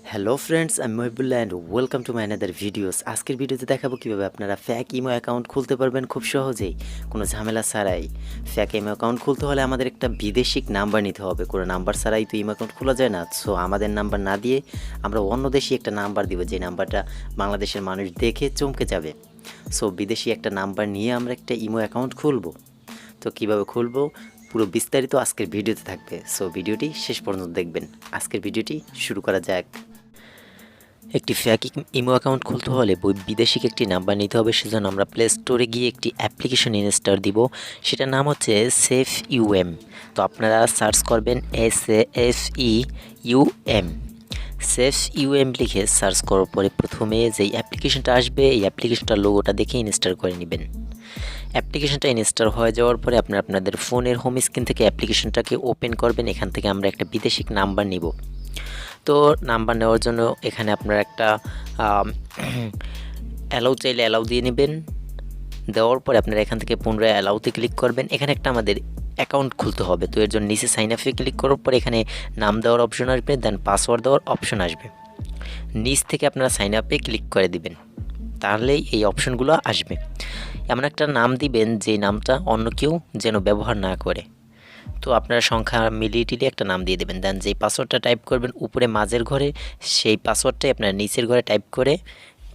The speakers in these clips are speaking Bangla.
হ্যালো ফ্রেন্ডস, আমি Mohibullah and welcome to my another videos. আজকের ভিডিওতে দেখাবো কীভাবে আপনারা ফ্যাক ইমো অ্যাকাউন্ট খুলতে পারবেন খুব সহজেই, কোনো ঝামেলা ছাড়াই। ফ্যাক ইমো অ্যাকাউন্ট খুলতে হলে আমাদের একটা বিদেশি নাম্বার নিতে হবে, কোনো নাম্বার ছাড়াই তো ইমো অ্যাকাউন্ট খোলা যায় না। সো আমাদের নাম্বার না দিয়ে আমরা অন্য দেশি একটা নাম্বার দিব, যে নাম্বারটা বাংলাদেশের মানুষ দেখে চমকে যাবে। সো বিদেশি একটা নাম্বার নিয়ে আমরা একটা ইমো অ্যাকাউন্ট খুলবো। তো কীভাবে খুলবো পুরো বিস্তারিত আজকের ভিডিওতে থাকবে। সো ভিডিওটি শেষ পর্যন্ত দেখবেন। আজকের ভিডিওটি শুরু করা যাক। একটি ফ্যাক ইমো অ্যাকাউন্ট খুলতে হলে বিদেশি একটি নাম্বার নিতে হবে। সেজন্য আমরা প্লে স্টোরে গিয়ে একটি অ্যাপ্লিকেশন ইনস্টল দিব, সেটার নাম হচ্ছে সেফ ইউএম। তো আপনারা সার্চ করবেন SAFEUM, সেফ ইউএম লিখে সার্চ করার পরে প্রথমে যেই অ্যাপ্লিকেশনটা আসবে এই অ্যাপ্লিকেশনটার লোগোটা দেখে ইনস্টল করে নেবেন। অ্যাপ্লিকেশনটা ইনস্টল হয়ে যাওয়ার পরে আপনারা আপনাদের ফোনের হোম স্ক্রিন থেকে অ্যাপ্লিকেশনটাকে ওপেন করবেন। এখান থেকে আমরা একটা বিদেশি নাম্বার নিব। তো নাম্বার নেওয়ার জন্য এখানে আপনারা একটা অ্যালাউ চাইলে অ্যালাউ দিয়ে নেবেন। দেওয়ার পরে আপনারা এখান থেকে পুনরায় অ্যালাউতে ক্লিক করবেন। এখানে একটা আমাদের অ্যাকাউন্ট খুলতে হবে, তো এর জন্য নিচে সাইন আপে ক্লিক করার পরে এখানে নাম দেওয়ার অপশন আসবে, দেন পাসওয়ার্ড দেওয়ার অপশন আসবে। নিচ থেকে আপনারা সাইন আপে ক্লিক করে দিবেন, তাহলেই এই অপশনগুলো আসবে। এমন একটা নাম দিবেন যে নামটা অন্য কেউ যেন ব্যবহার না করে। তো আপনারা সংখ্যা মিলিয়ে টিলিয়ে একটা নাম দিয়ে দেবেন। দেন যেই পাসওয়ার্ডটা টাইপ করবেন উপরে মাঝের ঘরে, সেই পাসওয়ার্ডটাই আপনারা নিচের ঘরে টাইপ করে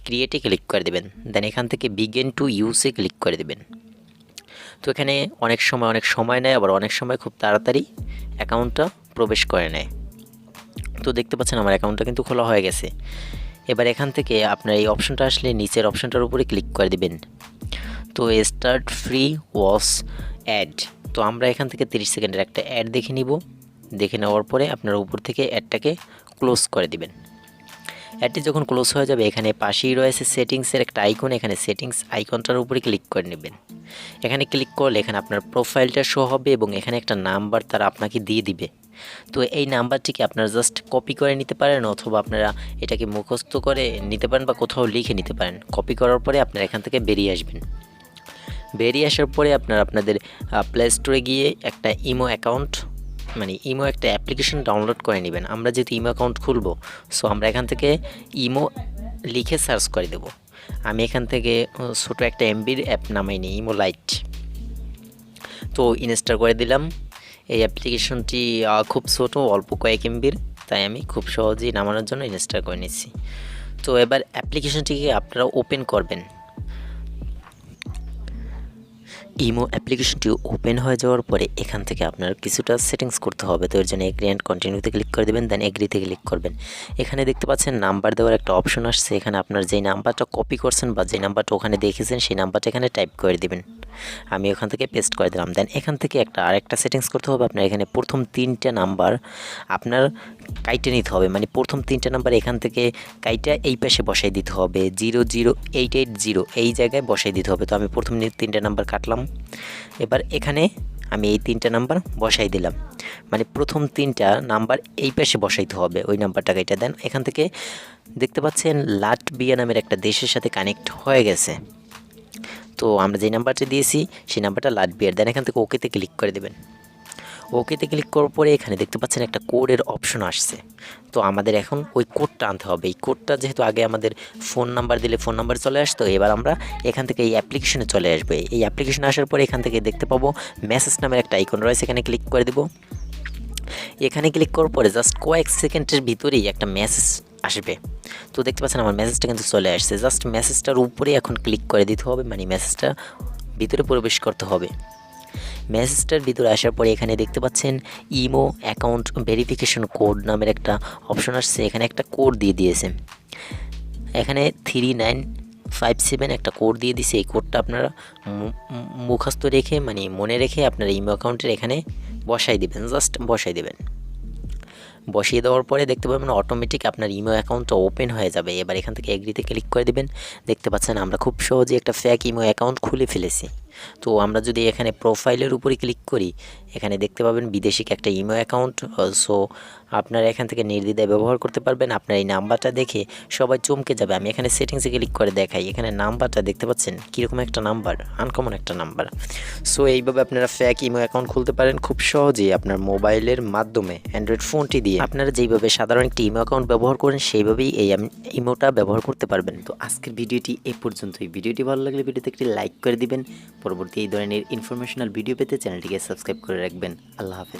ক্রিয়েটে ক্লিক করে দেবেন। দেন এখান থেকে বিগিন টু ইউজে ক্লিক করে দেবেন। তো এখানে অনেক সময় নেয়, আবার অনেক সময় খুব তাড়াতাড়ি অ্যাকাউন্টটা প্রবেশ করে নেয়। তো দেখতে পাচ্ছেন আমার অ্যাকাউন্টটা কিন্তু খোলা হয়ে গেছে। এবার এখান থেকে আপনার এই অপশনটা আসলে নিচের অপশনটার উপরে ক্লিক করে দেবেন। তো স্টার্ট ফ্রি ওয়াচ অ্যাড, তো আমরা এখান থেকে 30 সেকেন্ডের একটা অ্যাড দেখে নিব। দেখে নেওয়ার পরে আপনারা উপর থেকে অ্যাডটাকে ক্লোজ করে দিবেন। অ্যাডটি যখন ক্লোজ হয়ে যাবে এখানে পাশেই রয়েছে সেটিংসের একটা আইকন, এখানে সেটিংস আইকনটার উপরে ক্লিক করে নেবেন। এখানে ক্লিক করলে এখানে আপনার প্রোফাইলটা শো হবে এবং এখানে একটা নাম্বার তারা আপনাকে দিয়ে দিবে। তো এই নাম্বারটিকে আপনারা জাস্ট কপি করে নিতে পারেন, অথবা আপনারা এটাকে মুখস্থ করে নিতে পারেন বা কোথাও লিখে নিতে পারেন। কপি করার পরে আপনারা এখান থেকে বেরিয়ে আসবেন। বেরিয়ে আসার পরে আপনারা আপনাদের প্লে স্টোরে গিয়ে একটা ইমো অ্যাকাউন্ট ইমো একটা অ্যাপ্লিকেশন ডাউনলোড করে নেবেন। আমরা যেহেতু ইমো অ্যাকাউন্ট খুলবো, সো আমরা এখান থেকে ইমো লিখে সার্চ করে দেব। আমি এখান থেকে ছোটো একটা এমবির অ্যাপ নামাই নিই, ইমো লাইট। তো ইনস্টল করে দিলাম। এই অ্যাপ্লিকেশনটি খুব ছোটো, অল্প কয়েক এমবির, তাই আমি খুব সহজেই নামানোর জন্য ইনস্টল করে নিচ্ছি। তো এবার অ্যাপ্লিকেশনটিকে আপনারা ওপেন করবেন। ইমো অ্যাপ্লিকেশনটি ওপেন হয়ে যাওয়ার পরে এখান থেকে আপনার কিছুটা সেটিংস করতে হবে। তো এর জন্য এগ্রি অ্যান্ড কন্টিনিউতে ক্লিক করে দেবেন, দেন এগ্রিতে ক্লিক করবেন। এখানে দেখতে পাচ্ছেন নাম্বার দেওয়ার একটা অপশন আসছে। এখানে আপনার যেই নাম্বারটা কপি করছেন বা যেই নাম্বারটা ওখানে দেখেছেন সেই নাম্বারটা এখানে টাইপ করে দেবেন। আমি ওখান থেকে পেস্ট করে দিলাম। দেন এখান থেকে আরেকটা সেটিংস করতে হবে। আপনার এখানে প্রথম 3টা নাম্বার আপনার কাইটে নিতে হবে, প্রথম 3টা নাম্বার এখান থেকে কাইটা এই পাশে বসাই দিতে হবে, 00880 এই জায়গায় বসাই দিতে হবে। তো আমি প্রথম 3টা নাম্বার কাটলাম। এবার এখানে আমি এই 3টা নাম্বার বসাই দিলাম, প্রথম 3টা নাম্বার এই পাশে বসাইতে হবে, ওই নাম্বারটা কাইটা। দেন এখান থেকে দেখতে পাচ্ছেন লাটভিয়া নামের একটা দেশের সাথে কানেক্ট হয়ে গেছে। তো আমরা যে নাম্বারটা দিয়েছি সেই নাম্বারটা লাটভিয়ার। দেন এখান থেকে ওকেতে ক্লিক করে দেবেন। ওকেতে ক্লিক করার পরে এখানে দেখতে পাচ্ছেন একটা কোডের অপশন আসছে। তো আমাদের এখন ওই কোডটা আনতে হবে। এই কোডটা যেহেতু আগে আমাদের ফোন নাম্বার দিলে ফোন নাম্বার চলে আসতো, এবার আমরা এখান থেকে এই অ্যাপ্লিকেশনে চলে আসবে। এই অ্যাপ্লিকেশনে আসার পরে এখান থেকে দেখতে পাবো মেসেজ নামের একটা আইকন রয়েছে, এখানে ক্লিক করে দেব। এখানে ক্লিক করার পরে জাস্ট কয়েক সেকেন্ডের ভিতরেই একটা মেসেজ আসবে। তো দেখতে পাচ্ছেন আমার মেসেজটা কিন্তু চলে আসছে। জাস্ট মেসেজটার উপরে এখন ক্লিক করে দিতে হবে, মেসেজটা ভিতরে প্রবেশ করতে হবে। মেসেজটার ভিতরে আসার পরে এখানে দেখতে পাচ্ছেন ইমো অ্যাকাউন্ট ভেরিফিকেশন কোড নামের একটা অপশন আসছে। এখানে একটা কোড দিয়ে দিয়েছে, এখানে 3957 একটা কোড দিয়ে দিয়েছে। এই কোডটা আপনারা মুখস্থ রেখে মনে রেখে আপনার ইমো অ্যাকাউন্টের এখানে বসাই দেবেন, জাস্ট বসাই দেবেন। বসিয়ে দেওয়ার পরে দেখতে পাবেন অটোমেটিক আপনার ইমো অ্যাকাউন্টটা ওপেন হয়ে যাবে। এবার এখান থেকে এগ্রিতে ক্লিক করে দেবেন। দেখতে পাচ্ছেন আমরা খুব সহজে একটা ফ্যাক ইমো অ্যাকাউন্ট খুলে ফেলেছি। তো আমরা যদি এখানে প্রোফাইলের উপরে ক্লিক করি, এখানে দেখতে পাবেন বিদেশিক একটা ইমো অ্যাকাউন্ট। সো আপনারা এখান থেকে নির্দ্বিধায় ব্যবহার করতে পারবেন। আপনার এই নাম্বারটা দেখে সবাই চমকে যাবে। আমি এখানে সেটিংসে ক্লিক করে দেখাই, এখানে নাম্বারটা দেখতে পাচ্ছেন কীরকম একটা নাম্বার, আনকমন একটা নাম্বার। সো এইভাবে আপনারা ফেক ইমো অ্যাকাউন্ট খুলতে পারেন খুব সহজেই আপনার মোবাইলের মাধ্যমে, অ্যান্ড্রয়েড ফোনটি দিয়ে। আপনারা যেইভাবে সাধারণ একটি ইমো অ্যাকাউন্ট ব্যবহার করেন সেইভাবেই এই ইমোটা ব্যবহার করতে পারবেন। তো আজকের ভিডিওটি এই পর্যন্তই। ভিডিওটি ভালো লাগলে ভিডিওতে একটি লাইক করে দিবেন। পরবর্তী এই ধরনের ইনফরমেশনাল ভিডিও পেতে চ্যানেলটিকে সাবস্ক্রাইব করে রাখবেন। আল্লাহ হাফেজ।